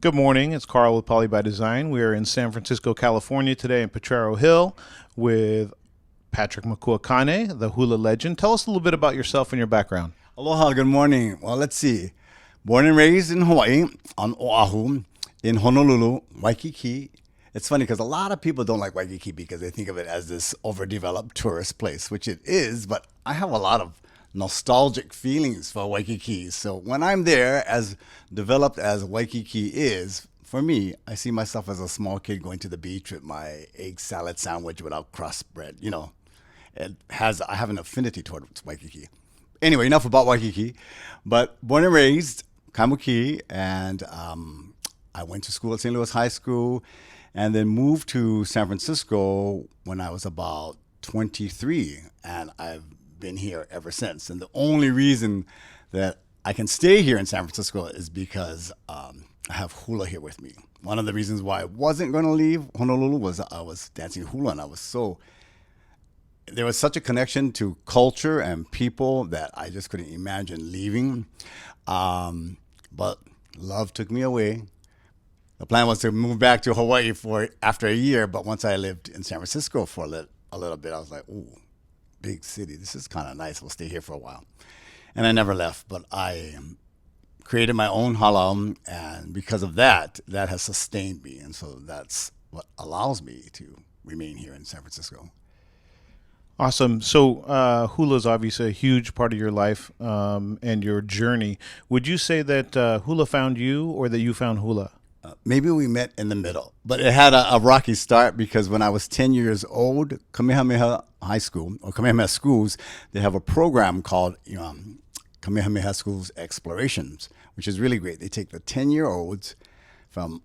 Good morning. It's Carl with Poly by Design. We are in San Francisco, California today in Potrero Hill with Patrick Makuakāne, the Hula legend. Tell us a little bit about yourself and your background. Aloha, good morning. Well, let's see. Born and raised in Hawaii, on Oahu, in Honolulu, Waikiki. It's funny because a lot of people don't like Waikiki because they think of it as this overdeveloped tourist place, which it is, but I have a lot of nostalgic feelings for Waikiki. So when I'm there, as developed as Waikiki is, for me, I see myself as a small kid going to the beach with my egg salad sandwich without crust bread. I have an affinity towards Waikiki. Anyway, enough about Waikiki. But born and raised, Kaimuki, and I went to school at St. Louis High School and then moved to San Francisco when I was about 23. And I've been here ever since. And the only reason that I can stay here in San Francisco is because I have Hula here with me. One of the reasons why I wasn't going to leave Honolulu was I was dancing Hula, and there was such a connection to culture and people that I just couldn't imagine leaving. But love took me away. The plan was to move back to Hawaii after a year, but once I lived in San Francisco for a little bit, I was like, ooh, big city. This is kind of nice. We'll stay here for a while. And I never left, but I created my own halau, and because of that has sustained me. And so that's what allows me to remain here in San Francisco. Awesome. So Hula is obviously a huge part of your life and your journey. Would you say that Hula found you or that you found Hula? Maybe we met in the middle, but it had a rocky start because when I was 10 years old, Kamehameha High School, or Kamehameha Schools, they have a program called Kamehameha Schools Explorations, which is really great. They take the 10-year-olds from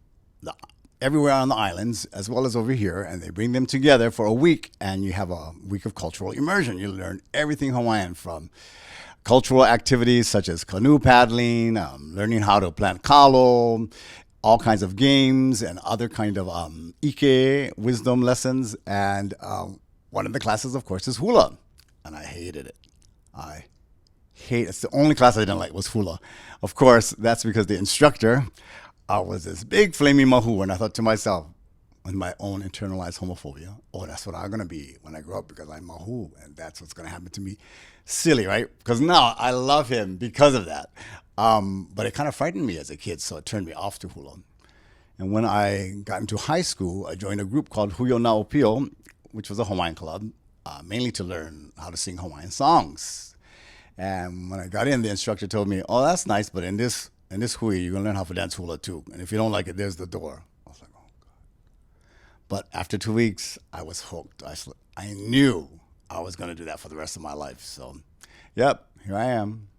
everywhere on the islands, as well as over here, and they bring them together for a week, and you have a week of cultural immersion. You learn everything Hawaiian, from cultural activities such as canoe paddling, learning how to plant kalo, all kinds of games and other kind of ike, wisdom lessons. And one of the classes, of course, is Hula. And I hated it. It's the only class I didn't like was Hula. Of course, that's because the instructor was this big flaming mahu. And I thought to myself, with my own internalized homophobia, oh, that's what I'm going to be when I grow up because I'm mahu. And that's what's going to happen to me. Silly, right? Because now I love him because of that. But it kind of frightened me as a kid, so it turned me off to Hula. And when I got into high school, I joined a group called Huyo Na Opio, which was a Hawaiian club, mainly to learn how to sing Hawaiian songs. And when I got in, the instructor told me, oh, that's nice, but in this hui, you're going to learn how to dance Hula too. And if you don't like it, there's the door. I was like, oh, God. But after 2 weeks, I was hooked. I knew I was going to do that for the rest of my life. So, yep, here I am.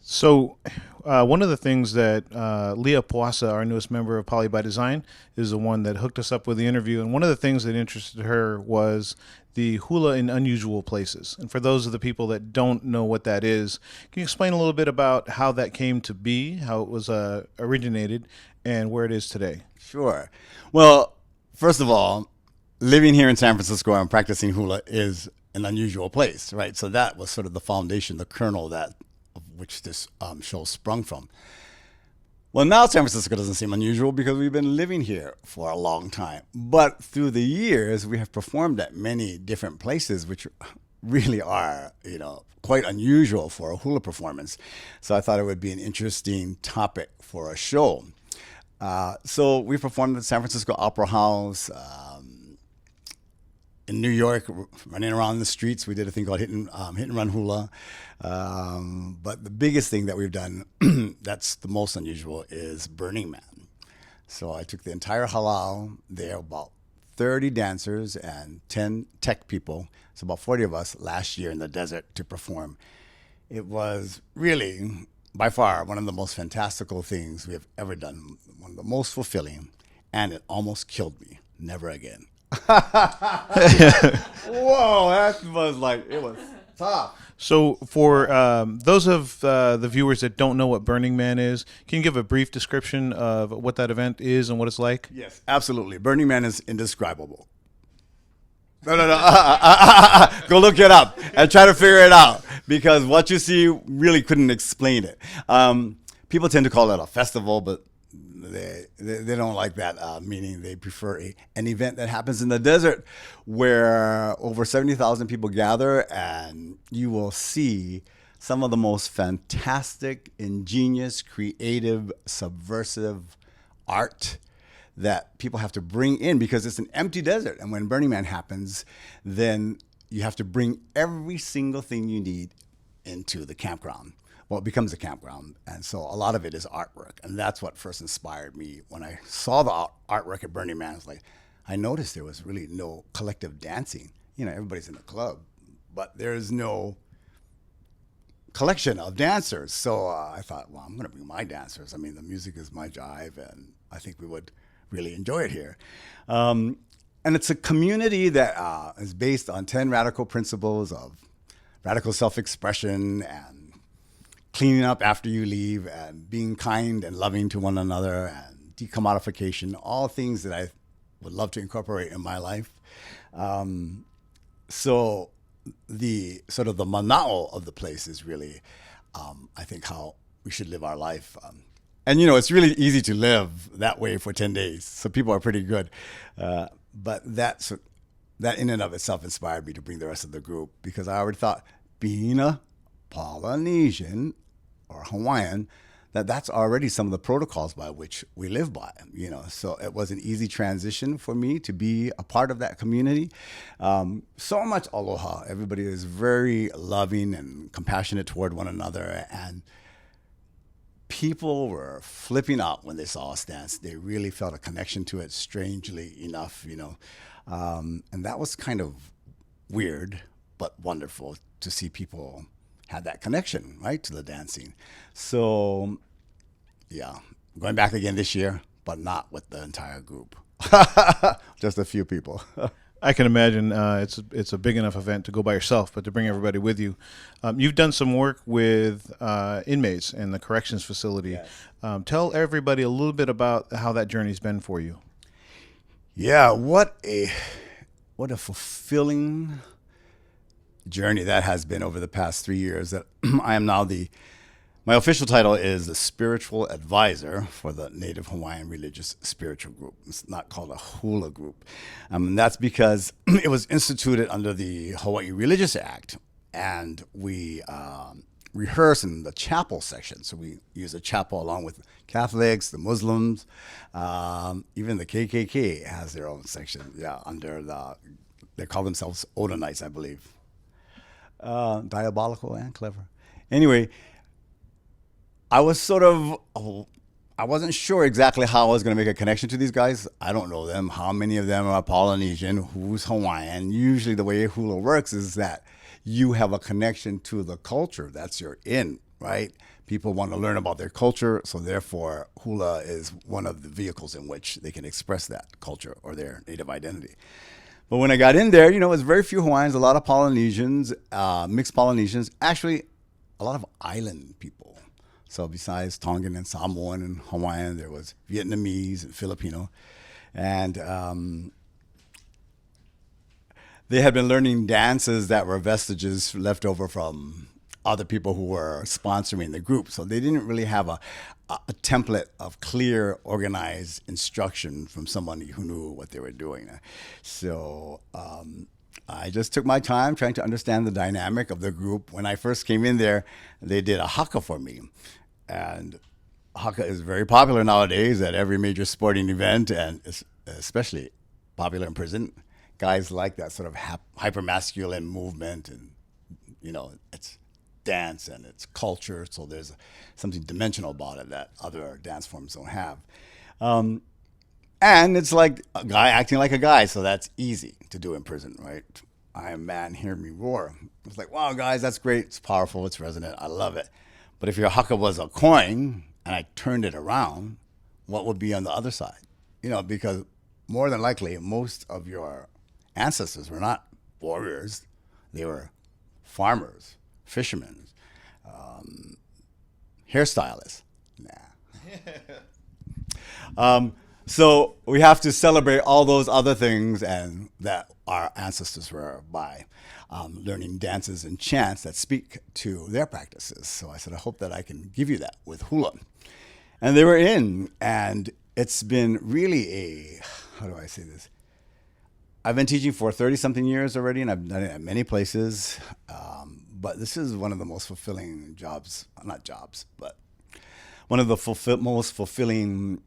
So one of the things that Leah Poasa, our newest member of Poly by Design, is the one that hooked us up with the interview. And one of the things that interested her was the Hula in unusual places. And for those of the people that don't know what that is, can you explain a little bit about how that came to be, how it was originated, and where it is today? Sure. Well, first of all, living here in San Francisco and practicing Hula is an unusual place, right? So that was sort of the foundation, the kernel of which this show sprung from. Well, now San Francisco doesn't seem unusual because we've been living here for a long time. But through the years, we have performed at many different places, which really are, quite unusual for a hula performance. So I thought it would be an interesting topic for a show. So we performed at San Francisco Opera House, in New York, running around the streets. We did a thing called hit and run hula. But the biggest thing that we've done, that's the most unusual, is Burning Man. So I took the entire halau there, about 30 dancers and 10 tech people, so about 40 of us last year in the desert to perform. It was really, by far, one of the most fantastical things we have ever done, one of the most fulfilling, and it almost killed me. Never again. Whoa, that was it was tough. So for those of the viewers that don't know what Burning Man is, can you give a brief description of what that event is and what it's like? Yes, absolutely. Burning Man is indescribable. No. Go look it up and try to figure it out, because what you see really couldn't explain it. People tend to call it a festival, but They don't like that, meaning they prefer an event that happens in the desert where over 70,000 people gather, and you will see some of the most fantastic, ingenious, creative, subversive art that people have to bring in because it's an empty desert. And when Burning Man happens, then you have to bring every single thing you need into the campground. Well, it becomes a campground. And so a lot of it is artwork. And that's what first inspired me. When I saw the artwork at Burning Man, it's like, I noticed there was really no collective dancing. You know, everybody's in a club, but there's no collection of dancers. So I thought, well, I'm going to bring my dancers. I mean, the music is my jive, and I think we would really enjoy it here. And it's a community that is based on 10 radical principles of radical self-expression and cleaning up after you leave and being kind and loving to one another and decommodification, all things that I would love to incorporate in my life. So the sort of the mana'o of the place is really, I think, how we should live our life. And, you know, it's really easy to live that way for 10 days. So people are pretty good. But that in and of itself inspired me to bring the rest of the group, because I already thought being a Polynesian or Hawaiian, that's already some of the protocols by which we live by, you know. So it was an easy transition for me to be a part of that community. So much aloha. Everybody is very loving and compassionate toward one another. And people were flipping out when they saw us dance. They really felt a connection to it, strangely enough, you know. And that was kind of weird, but wonderful to see people have that connection, right, to the dancing. So, yeah, going back again this year, but not with the entire group. Just a few people. I can imagine it's a big enough event to go by yourself, but to bring everybody with you. You've done some work with inmates in the corrections facility. Yes. Tell everybody a little bit about how that journey's been for you. Yeah, what a fulfilling journey that has been over the past 3 years. That I am now my official title is the spiritual advisor for the Native Hawaiian Religious Spiritual Group. It's not called a Hula group. And that's because it was instituted under the Hawaii Religious Act. And we rehearse in the chapel section. So we use a chapel along with Catholics, the Muslims, even the KKK has their own section. Yeah, they call themselves Odinites, I believe. Diabolical and clever. Anyway, I wasn't sure exactly how I was going to make a connection to these guys. I don't know them. How many of them are Polynesian? Who's Hawaiian? Usually the way Hula works is that you have a connection to the culture that's you're in, right? People want to learn about their culture, so therefore Hula is one of the vehicles in which they can express that culture or their native identity. But when I got in there, you know, it was very few Hawaiians, a lot of Polynesians, mixed Polynesians, actually a lot of island people. So besides Tongan and Samoan and Hawaiian, there was Vietnamese and Filipino. And they had been learning dances that were vestiges left over from other people who were sponsoring the group. So they didn't really have a template of clear, organized instruction from somebody who knew what they were doing. So I just took my time trying to understand the dynamic of the group. When I first came in there, they did a haka for me. And haka is very popular nowadays at every major sporting event, and especially popular in prison. Guys like that sort of hyper-masculine movement, and, you know, it's dance and it's culture, so there's something dimensional about it that other dance forms don't have. And it's like a guy acting like a guy, so that's easy to do in prison, right? I am man, hear me roar. It's like, wow, guys, that's great. It's powerful. It's resonant. I love it. But if your haka was a coin and I turned it around, what would be on the other side? You know, because more than likely, most of your ancestors were not warriors. They were farmers, fishermen, hairstylists. Nah. So we have to celebrate all those other things and that our ancestors were by learning dances and chants that speak to their practices. So I said, I hope that I can give you that with hula. And they were in, and it's been really how do I say this? I've been teaching for 30 something years already, and I've done it at many places. But this is one of the most fulfilling jobs, not jobs, but one of the most fulfilling,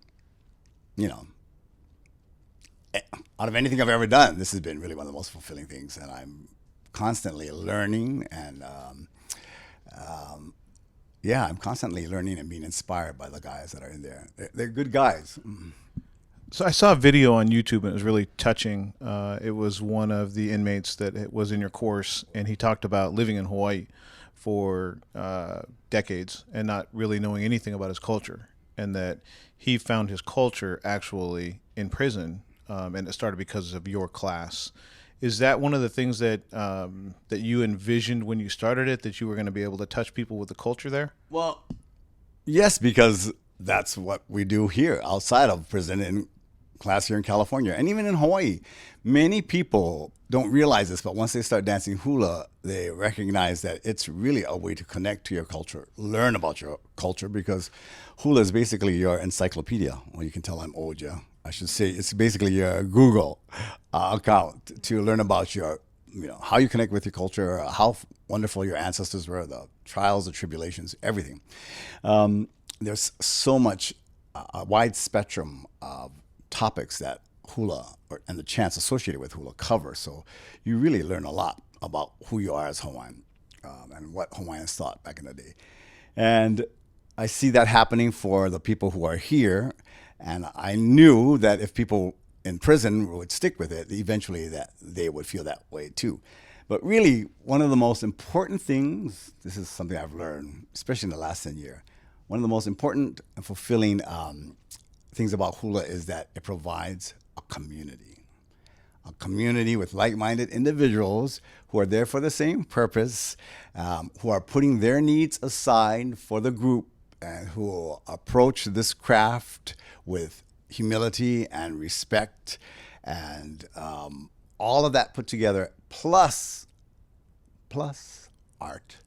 you know, out of anything I've ever done. This has been really one of the most fulfilling things. And I'm constantly learning and, yeah, I'm constantly learning and being inspired by the guys that are in there. They're good guys. So I saw a video on YouTube and it was really touching. It was one of the inmates that was in your course, and he talked about living in Hawaii for decades and not really knowing anything about his culture, and that he found his culture actually in prison, and it started because of your class. Is that one of the things that that you envisioned when you started it, that you were going to be able to touch people with the culture there? Well, yes, because that's what we do here outside of prison in class here in California and even in Hawaii. Many people don't realize this, but once they start dancing hula, they recognize that it's really a way to connect to your culture, learn about your culture, because hula is basically your encyclopedia. Well, you can tell I'm old, yeah. I should say it's basically your Google account to learn about your, how you connect with your culture, how wonderful your ancestors were, the trials, the tribulations, everything. There's so much, a wide spectrum of topics that hula and the chants associated with hula cover. So you really learn a lot about who you are as Hawaiian and what Hawaiians thought back in the day. And I see that happening for the people who are here. And I knew that if people in prison would stick with it, eventually that they would feel that way too. But really, one of the most important things, this is something I've learned, especially in the last 10 years, one of the most important and fulfilling things about hula is that it provides a community with like-minded individuals who are there for the same purpose, who are putting their needs aside for the group, and who approach this craft with humility and respect, and all of that put together, plus art,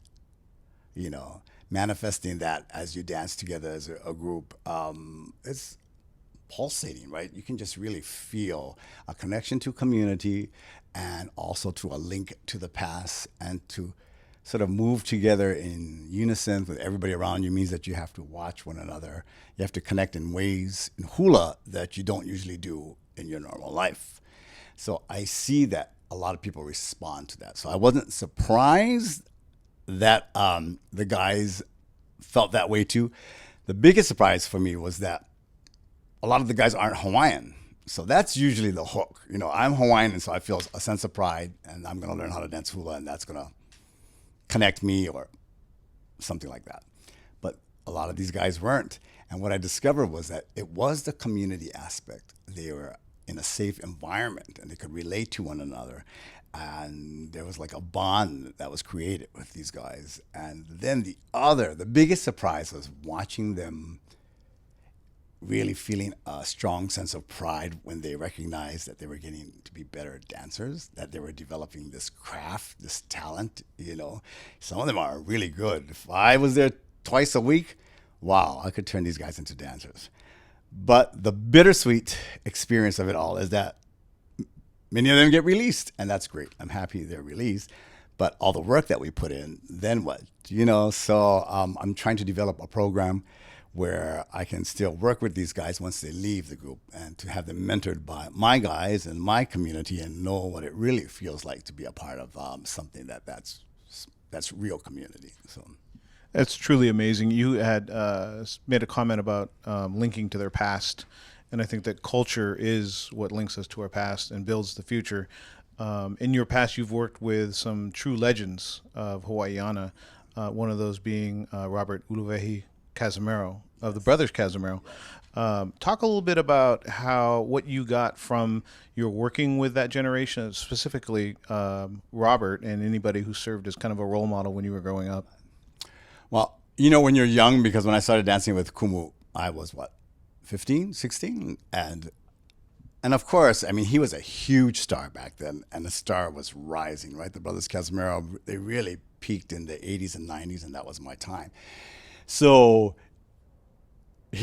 manifesting that as you dance together as a group. It's pulsating, right? You can just really feel a connection to community and also to a link to the past, and to sort of move together in unison with everybody around you means that you have to watch one another. You have to connect in ways in hula that you don't usually do in your normal life. So I see that a lot of people respond to that. So I wasn't surprised that the guys felt that way too. The biggest surprise for me was that a lot of the guys aren't Hawaiian. So that's usually the hook. I'm Hawaiian, and so I feel a sense of pride, and I'm going to learn how to dance hula, and that's going to connect me or something like that. But a lot of these guys weren't. And what I discovered was that it was the community aspect. They were in a safe environment and they could relate to one another. And there was like a bond that was created with these guys. And then the biggest surprise was watching them really feeling a strong sense of pride when they recognized that they were getting to be better dancers, that they were developing this craft, this talent. Some of them are really good. If I was there twice a week, wow, I could turn these guys into dancers. But the bittersweet experience of it all is that many of them get released, and that's great. I'm happy they're released. But all the work that we put in, then what? So I'm trying to develop a program where I can still work with these guys once they leave the group, and to have them mentored by my guys and my community, and know what it really feels like to be a part of something that's real community. So That's truly amazing. You had made a comment about linking to their past, and I think that culture is what links us to our past and builds the future. In your past, you've worked with some true legends of Hawaiiana, one of those being Robert Uluvehi Casimiro of the Brothers Casimiro. Talk a little bit about what you got from your working with that generation, specifically Robert, and anybody who served as kind of a role model when you were growing up. Well, when you're young, because when I started dancing with Kumu, I was 15, 16? And of course, he was a huge star back then, and the star was rising, right? The Brothers Casimiro, they really peaked in the 80s and 90s, and that was my time. So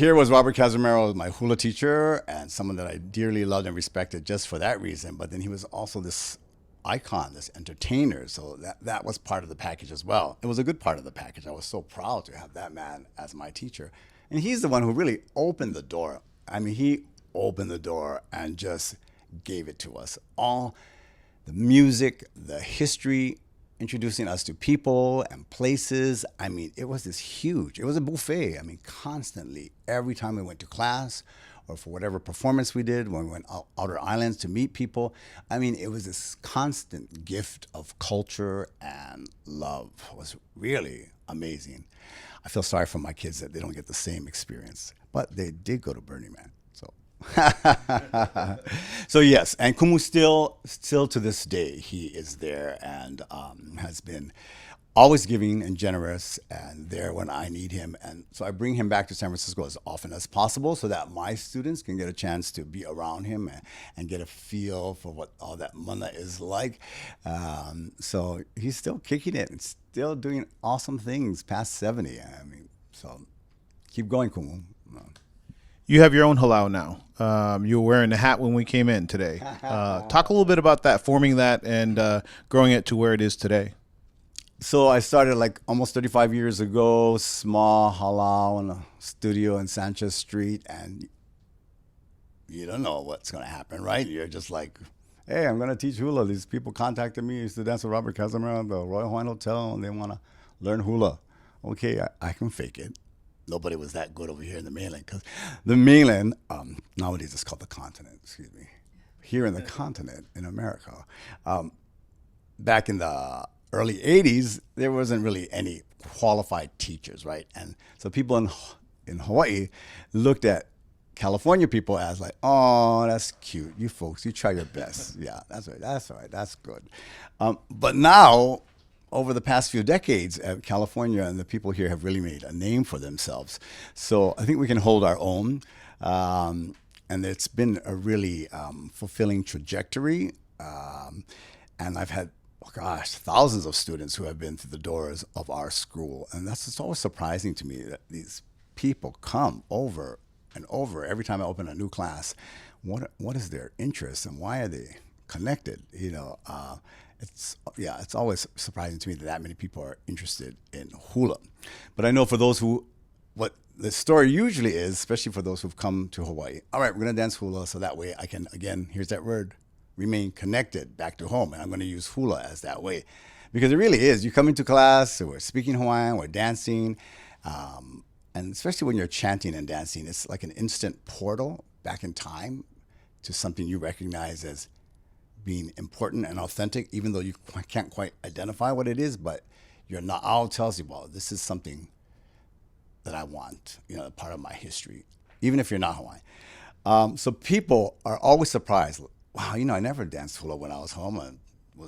here was Robert Casimiro, my hula teacher, and someone that I dearly loved and respected just for that reason. But then he was also this icon, this entertainer. So that was part of the package as well. It was a good part of the package. I was so proud to have that man as my teacher. And he's the one who really opened the door. I mean, he opened the door and just gave it to us. All the music, the history, introducing us to people and places. I mean, it was it was a buffet. I mean, constantly, every time we went to class or for whatever performance we did, when we went outer islands to meet people. I mean, it was this constant gift of culture and love. It was really amazing. I feel sorry for my kids that they don't get the same experience, but they did go to Burning Man. So yes, and Kumu still to this day, he is there and has been always giving and generous and there when I need him. And so I bring him back to San Francisco as often as possible so that my students can get a chance to be around him and get a feel for what all that mana is like. So he's still kicking it and still doing awesome things past 70. I mean, so keep going, Kumu. You have your own halau now. You were wearing the hat when we came in today. Talk a little bit about that, forming that and growing it to where it is today. So I started like almost 35 years ago, small halau in a studio in Sanchez Street, and you don't know what's going to happen, right? You're just like, hey, I'm going to teach hula. These people contacted me, used to dance with Robert Casimiro at the Royal Hawaiian Hotel, and they want to learn hula. Okay, I can fake it. Nobody was that good over here in the mainland, because the mainland, nowadays it's called the continent, excuse me. Here in the continent, in America, back in the early 80s, there wasn't really any qualified teachers, right? And so people in Hawaii looked at California people as like, oh, that's cute. You folks, you try your best. Yeah, that's right. That's all right. That's good. But now, over the past few decades, California and the people here have really made a name for themselves. So I think we can hold our own. And it's been a really fulfilling trajectory. And I've had, thousands of students who have been through the doors of our school. And it's always surprising to me that these people come over and over every time I open a new class. What is their interest and why are they connected? It's always surprising to me that many people are interested in hula. But I know for those what the story usually is, especially for those who've come to Hawaii, all right, we're going to dance hula so that way I can, again, here's that word, remain connected back to home. And I'm going to use hula as that way. Because it really is. You come into class, so we're speaking Hawaiian, we're dancing, and especially when you're chanting and dancing, it's like an instant portal back in time to something you recognize as being important and authentic, even though you can't quite identify what it is, but your na'au tells you, well, this is something that I want, part of my history, even if you're not Hawaiian. So people are always surprised. Wow, I never danced hula when I was home and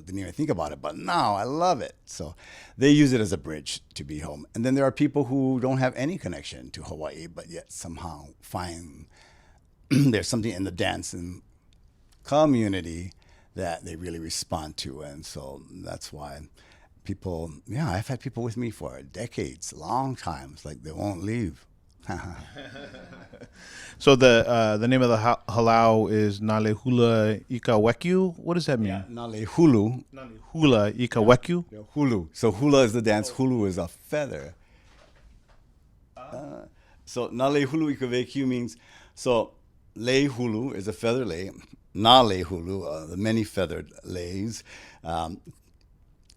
didn't even think about it, but now I love it. So they use it as a bridge to be home. And then there are people who don't have any connection to Hawaii, but yet somehow find there's something in the dance and community that they really respond to. And so that's why people, I've had people with me for decades, long times, like they won't leave. So the name of the halau is Nale Hula Ika Wekyu. What does that mean? Yeah, Nale Hulu. Nale Hula Ika Wekyu. Yeah, hulu. So hula is the dance. Hulu is a feather. So Nale Hulu Ika Wekyu means, so lei hulu is a feather lei. Nale hulu, the many feathered leis. Ika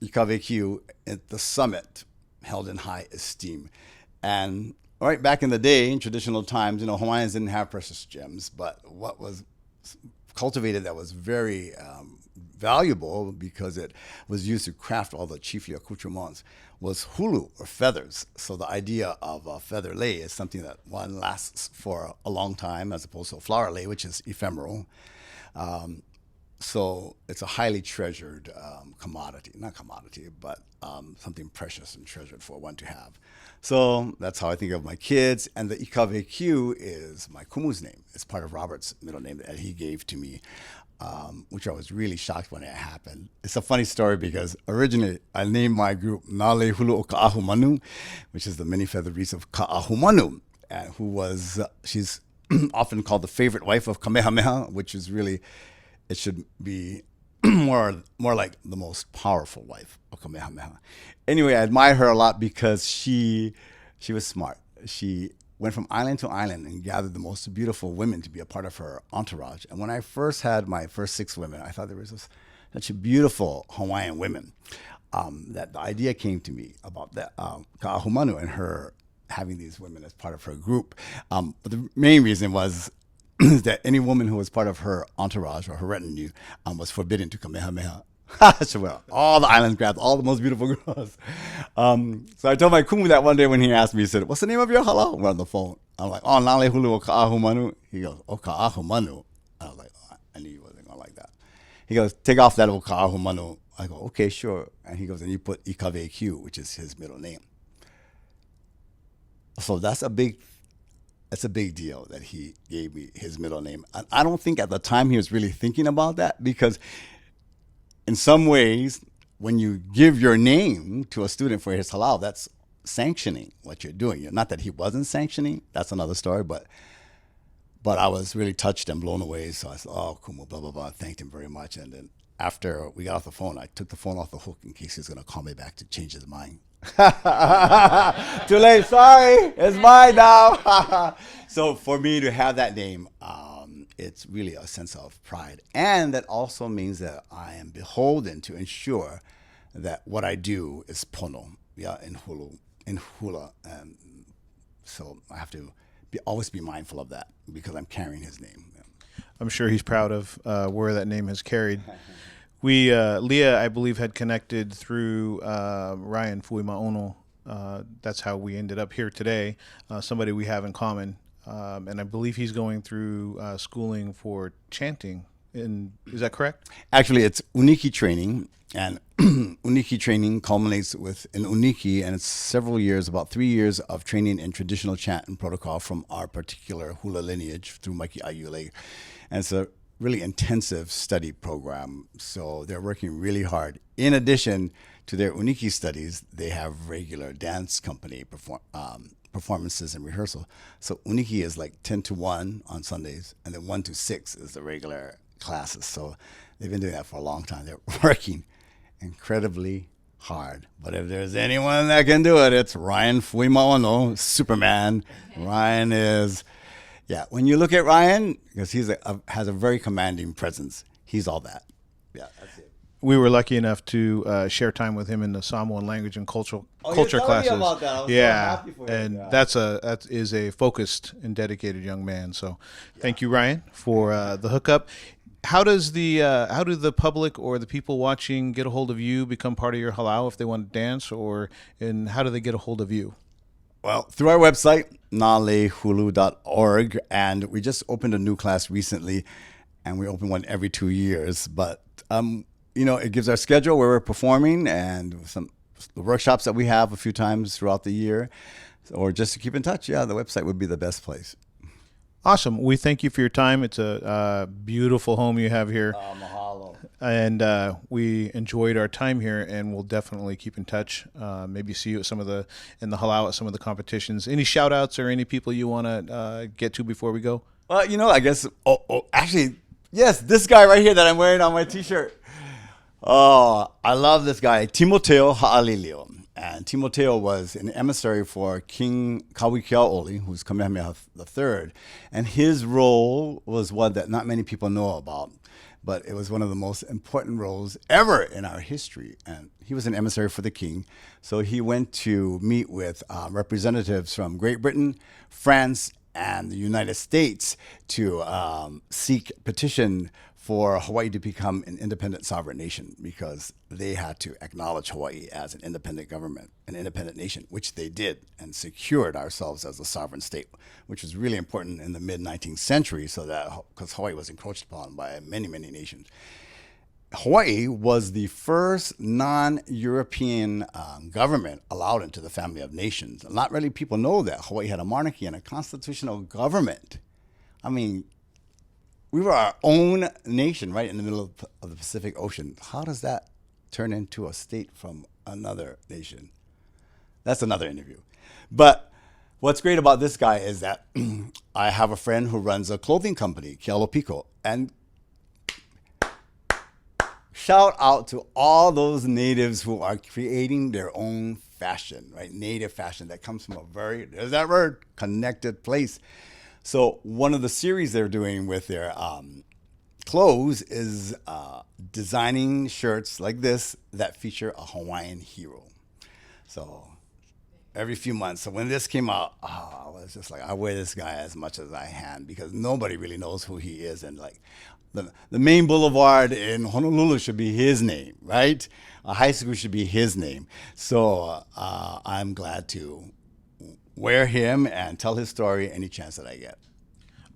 Wekyu at the summit, held in high esteem. And all right, back in the day, in traditional times, Hawaiians didn't have precious gems, but what was cultivated that was very valuable because it was used to craft all the chiefly accoutrements was hulu, or feathers. So the idea of a feather lei is something that one lasts for a long time as opposed to a flower lei, which is ephemeral. So it's a highly treasured commodity, not commodity, but something precious and treasured for one to have. So that's how I think of my kids. And the Ikavq is my kumu's name. It's part of Robert's middle name that he gave to me, which I was really shocked when it happened. It's a funny story because originally I named my group Nale Hulu o Ka'ahumanu, which is the many feathered wreaths of Ka'ahumanu. and who was she's often called the favorite wife of Kamehameha, which is really, it should be more like the most powerful wife of Kamehameha. Anyway, I admire her a lot because she was smart. She went from island to island and gathered the most beautiful women to be a part of her entourage. And when I first had my first 6 women, I thought there was such beautiful Hawaiian women that the idea came to me about that Ka'ahumanu and her having these women as part of her group. But the main reason was that any woman who was part of her entourage or her retinue was forbidden to Kamehameha. So all the islands grabbed all the most beautiful girls. So I told my kumu that one day when he asked me, he said, "What's the name of your hala?" We're on the phone. I'm like, "Oh, Nale Hulu o Ka'ahumanu." He goes, "Oh, Ka'ahumanu." I was like, oh, I knew he wasn't going to like that. He goes, "Take off that o Ka'ahumanu." I go, "Okay, sure." And he goes, "And you put Ikaveq, which is his middle name." So that's a big deal that he gave me his middle name. And I don't think at the time he was really thinking about that, because in some ways, when you give your name to a student for his halal, that's sanctioning what you're doing. Not that he wasn't sanctioning, that's another story, but I was really touched and blown away. So I said, "Oh, Kumu, blah, blah, blah." Thanked him very much. And then after we got off the phone, I took the phone off the hook in case he was going to call me back to change his mind. Too late, sorry, it's mine now. So for me to have that name, it's really a sense of pride. And that also means that I am beholden to ensure that what I do is pono, in Hula. So I have to always be mindful of that because I'm carrying his name. I'm sure he's proud of where that name has carried. We, Leah, I believe, had connected through Ryan Fuimaono. That's how we ended up here today, somebody we have in common. And I believe he's going through schooling for chanting. Is that correct? Actually, it's Uniki training. And Uniki training culminates with an Uniki, and it's several years, about 3 years of training in traditional chant and protocol from our particular Hula lineage through Maiki Ayule. And it's a really intensive study program. So they're working really hard. In addition to their Uniki studies, they have regular dance company performances and rehearsal. So Uniki is like 10 to 1 on Sundays, and then 1 to 6 is the regular classes. So they've been doing that for a long time. They're working incredibly hard. But if there's anyone that can do it, it's Ryan Fuimaono, Superman. Ryan is... Yeah, when you look at Ryan, because he has a very commanding presence, he's all that. Yeah, that's it. We were lucky enough to share time with him in the Samoan language and culture classes. Me about that. I was so happy for and him. Yeah. that is a focused and dedicated young man. So, thank you, Ryan, for the hookup. How do the public or the people watching get a hold of you, become part of your halau if they want to dance, and how do they get a hold of you? Well, through our website, nalehulu.org, and we just opened a new class recently, and we open one every 2 years. But it gives our schedule where we're performing and some the workshops that we have a few times throughout the year, or just to keep in touch. Yeah, the website would be the best place. Awesome. We thank you for your time. It's a beautiful home you have here. Mahalo. And we enjoyed our time here, and we'll definitely keep in touch. Maybe see you at in the halau at some of the competitions. Any shout outs or any people you want to get to before we go? Well, I guess, actually, yes, this guy right here that I'm wearing on my t-shirt. Oh, I love this guy, Timoteo Ha'alilio. And Timoteo was an emissary for King Kawikiaoli, who's Kamehameha III. And his role was one that not many people know about, but it was one of the most important roles ever in our history. And he was an emissary for the king. So he went to meet with representatives from Great Britain, France, and the United States to petition for Hawaii to become an independent sovereign nation, because they had to acknowledge Hawaii as an independent government, an independent nation, which they did, and secured ourselves as a sovereign state, which was really important in the mid-19th century, because Hawaii was encroached upon by many, many nations. Hawaii was the first non-European government allowed into the family of nations. Not really people know that Hawaii had a monarchy and a constitutional government. I mean, we were our own nation right in the middle of the Pacific Ocean. How does that turn into a state from another nation? That's another interview. But What's great about this guy is that I have a friend who runs a clothing company, Kialo Pico, and shout out to all those natives who are creating their own fashion, right? Native fashion that comes from a very, there's that word, connected place. So one of the series they're doing with their clothes is designing shirts like this that feature a Hawaiian hero. So every few months. So when this came out, I was just like, I wear this guy as much as I can because nobody really knows who he is. And like the main boulevard in Honolulu should be his name, right? A high school should be his name. So I'm glad to wear him and tell his story any chance that I get.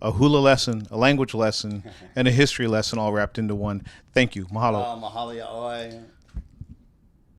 A hula lesson, a language lesson, and a history lesson all wrapped into one. Thank you. Mahalo. Mahalo.